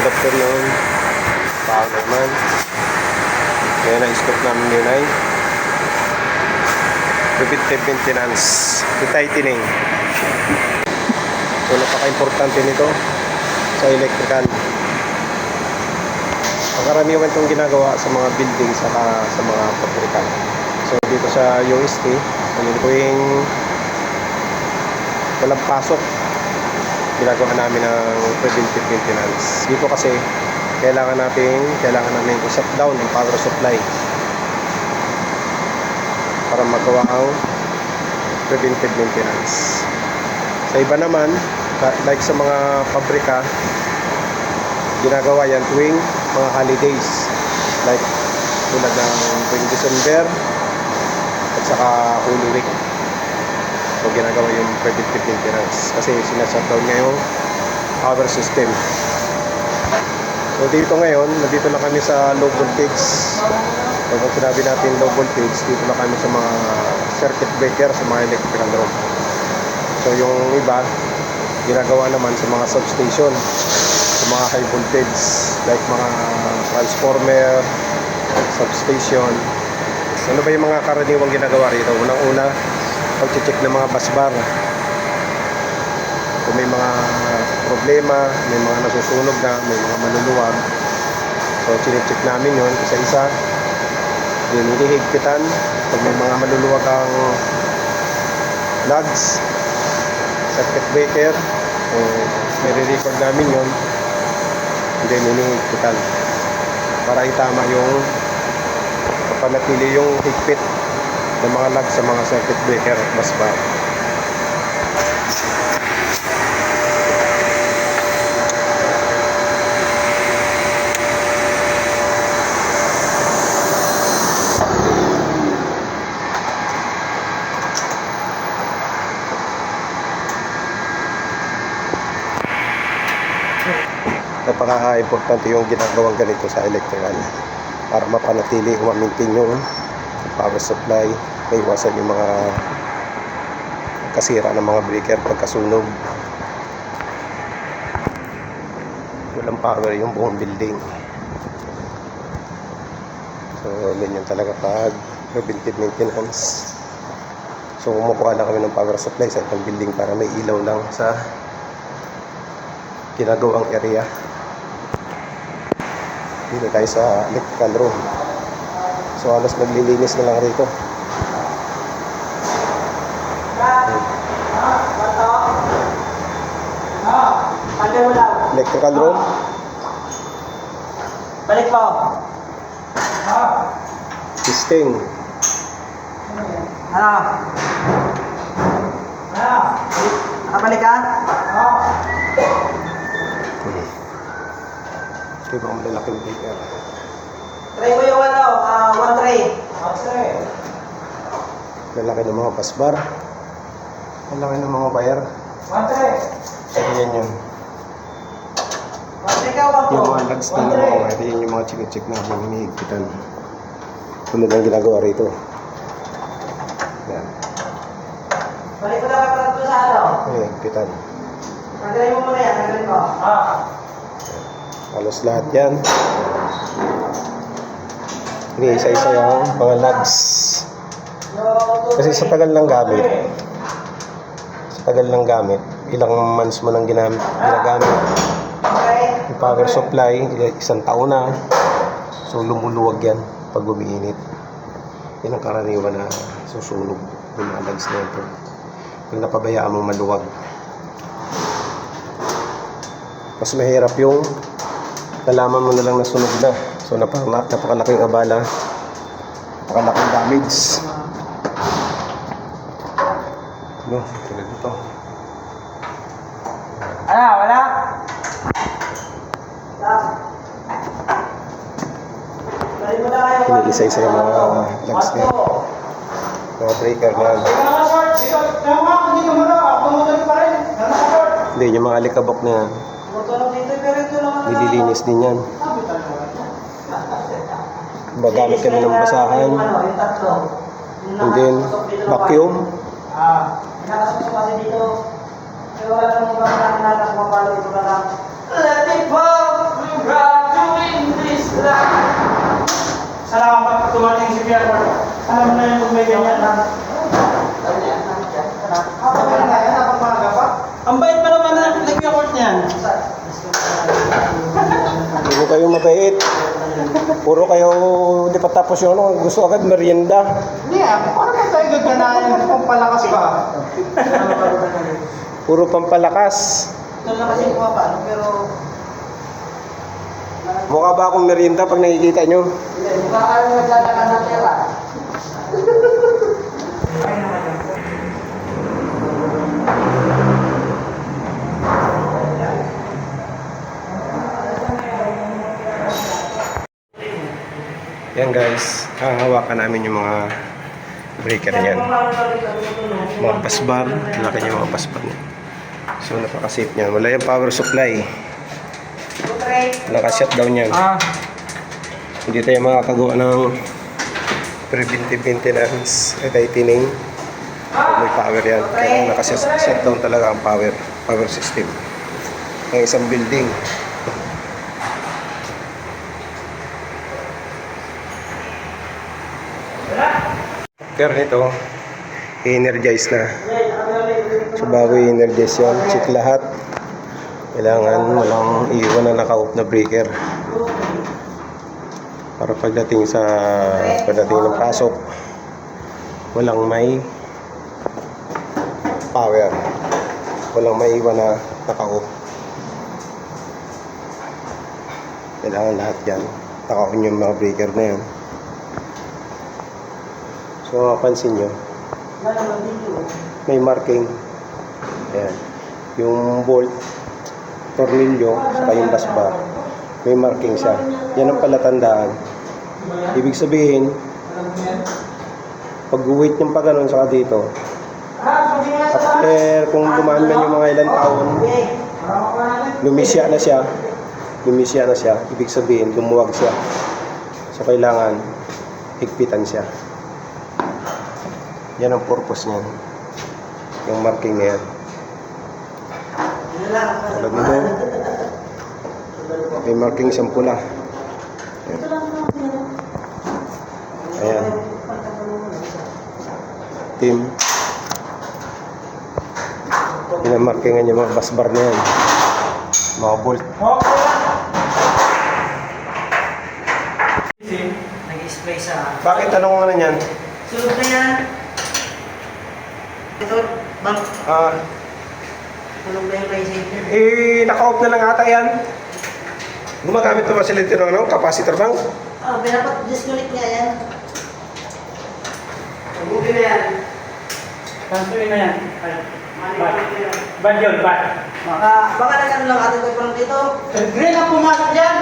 Good afternoon. Paano naman? Kaya na-stop namin yun ay preventive maintenance, tightening. So napaka-importante nito sa electrical. Pagkaraniwan itong ginagawa sa mga building saka sa mga pabrika. So dito sa UST, ano ko yung walang pasok, ginagawa namin ng preventive maintenance. Dito kasi kailangan namin i-shut down ang power supply para magawa ang preventive maintenance. Sa iba naman, like sa mga pabrika, ginagawa yan tuwing mga holidays, like tulad ng tuwing December at saka Holy Week. So ginagawa yung preventive maintenance kasi sinashutdown niya yung power system. So dito ngayon, nandito na kami sa low voltage. So kung sinabi natin low voltage, dito na kami sa mga circuit breaker, sa mga electrical room. So yung iba, ginagawa naman sa mga substation, sa mga high voltage, like mga transformer, substation. Ano ba yung mga karaniwang ginagawa rito? Unang-una, pag-check ng mga busbar. Kung may mga problema, may mga nasusunog na, may mga maluluwag. So, chinecheck namin yun isa-isa. Then, hinihigpitan. Pag may mga maluluwag ang lugs, circuit breaker, so, nire-record namin yun. And then, hinihigpitan. Para itama yung papanatili yung higpit ng mga lugs sa mga circuit breaker at busbar. Napaka-importante yung ginagawang ganito sa electrical para mapanatili o ma-maintain yung power supply, maiwasan yung mga kasira ng mga breaker pagkasunog. Walang power yung buong building. So ganyan talaga pag preventive maintenance. So kumukuha lang kami ng power supply sa itong building para may ilaw lang sa ginagawang area. Dito tayo sa electrical room. So halos naglilinis na lang rito. Electrical room. Balik mo. Testing. Nakabalik ka? Ito ba ang malalaking breaker? Try mo yung one tray. Lalaki ng mga busbar. Lalaki ng mga wire. One tray. So yan yun. One tray ka, one Yung po. mga lugs na mga wire, yan yung mga chinik-check na habang hinihigpitan. Ano ba ang ginagawa rito? Yan. Balik mo lang ka sa ano. Hinihigpitan. Tanggalin mo muna yan, tanggalin mo. Halos lahat yan. Iniisa-isa yung mga lugs. Kasi sa tagal ng gamit, ilang months mo nang ginagamit. Yung power supply, isang taon na. So lumuluwag yan pag umiinit. Yan ang karaniwan na susunog yung mga lugs na ito. Pag napabayaan mo maluwag. Mas mahirap yung nalaman mo na lang na sunog na. So napakalaking abala, napakalaking damage. No, tulad ito. Wala? Balik mo lang kayo. Iniisa-isa yung mga lugs na yan. Mga breaker na yan. Hindi, yung mga alikabok na yan. Nililinis din yan. Magamit kami ng basahan. And then, vacuum. Nakasuso kasi dito. Kaya wala nang ibang natin natin kumapalo ito na lang. Let it go! kayo mabait. Puro kayo di pa tapos yung ano, gusto agad merienda. Hindi paano ba tayo gaganayan kung palakas ba? Puro pampalakas. Ito na kasi kuha pa, pero... Mukha ba akong merienda pag nakikita nyo? Mukha kayo nagdadakan ng pera. Yan guys, hahawakan namin yung mga breaker niyan. Mga busbar, laki niya mga busbar niya. So napaka-safe niyan. Wala yung power supply. Naka-shutdown yan. Hindi tayo makakagawa ng preventive maintenance at tightening. Pag may power yan. Kaya naka-shutdown talaga ang power system ng isang building. After nito, i-energize na. So bago i-energize yun, check lahat. Kailangan walang iwan na naka-off na breaker. Para pagdating ng pasok, walang may power. Walang may iwan na naka-off. Kailangan lahat yan. Naka-on yung mga breaker na yan. So mapapansin nyo, may marking. Ayan. Yung bolt, tornilyo, saka yung busbar, may marking siya. Yan ang palatandaan. Ibig sabihin, pag weight niyang pa ganun saka dito, after kung dumaan man yung mga ilang taon, lumisya na siya, ibig sabihin, lumuwag siya. So kailangan higpitan siya. Yan ang purpose niyan. Yung marking na yan. Tulad nito, may marking siyang pula. Ayan. Team. Yan ang markingan yung mga busbar na yan. Mga bolt. Nag-spray sa... Bakit anong ano yan? Sunod na yan. Ito, bang, anong ba yung raising niya? Naka-off na lang ata yan. Gumagamit naman sila dito ng capacitor bank. Dapat disconnect niya yan. Mabuti na yan. Transferin na yan. Bad yun, bad. Baka nag-ano lang atin ko parang dito. Green ang pumasok dyan.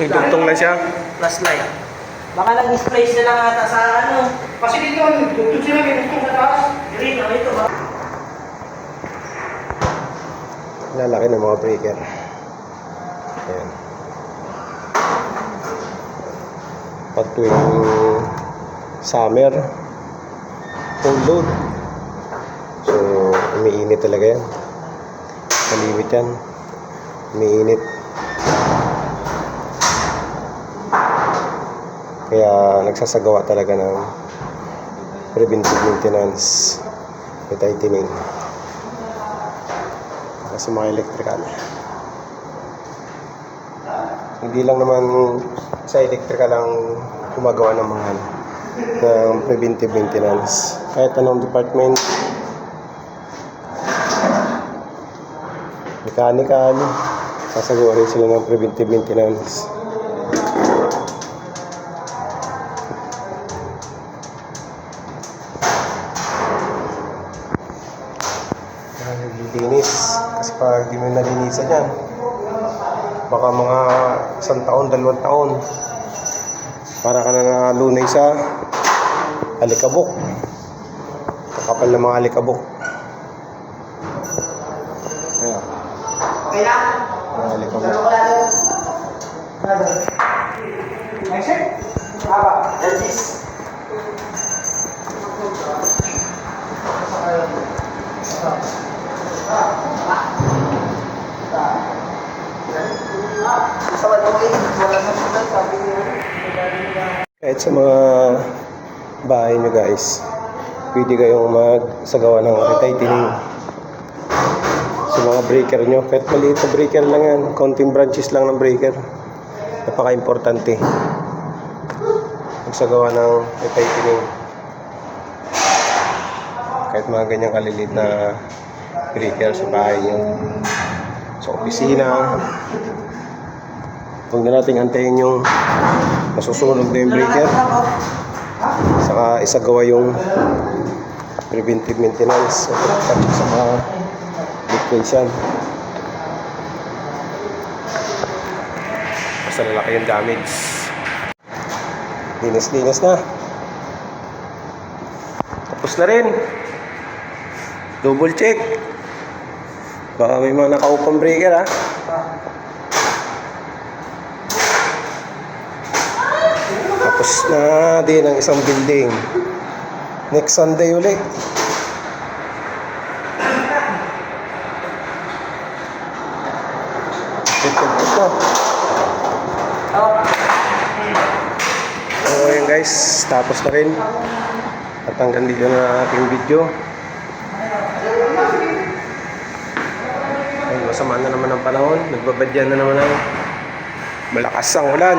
Nagdugtong lang siya. Flashlight. Baka nag-spray sila lang ata sa ano. Kasi dito, dugtong sila, may dugtong sa taas. Green, ito ba? Lalaki ng mga breaker. Ayan. Pag tuwing summer, full load. So, umiinit talaga yan. Malimit yan. Umiinit. Kaya nagsasagawa talaga ng preventive maintenance at tightening. Kasi mga electrical. Hindi lang naman sa electrical ang gumagawa ng mga ng preventive maintenance. Kahit anong department, mechanical, sasagawa rin sila ng preventive maintenance. Naglilinis kasi pag di mo nalinisan yan, baka mga 1 taon, 2 taon para ka na nalunay sa alikabok, kakapal na mga alikabok. Ayan, Okay na? mga alikabok. Pero wala din. Next it. Haba. That's it. Sa wala okay, wala na sila, sabi niya. Kahit sa mga bahay nyo guys, pwede kayong magsagawa ng retightening sa mga breaker nyo. Kahit maliit na breaker lang yan, counting branches lang ng breaker. Napaka-importante magsagawa ng tightening. Kahit mga ganyang kalilit na breaker sa bahay nyo, sa opisina, huwag na nating antayin yung masusunog na yung breaker, saka isagawa yung preventive maintenance o pagpapacheck sa mga liquids yan. Basta lalaki yung damage. Linis-linis na. Tapos na rin. Double check. Baka may mga nakaupang breaker, ha. Tapos na din ang isang building. Next Sunday ulit. Ito. So yun guys, tapos na rin. At hanggang dito na ating video. Ay, masama na naman ang panahon. Nagbabadyan na naman ang malakas ang ulan.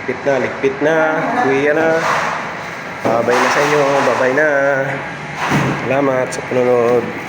Ligpit na. Kuya na. Babay na sa inyo. Babay na. Salamat sa panonood.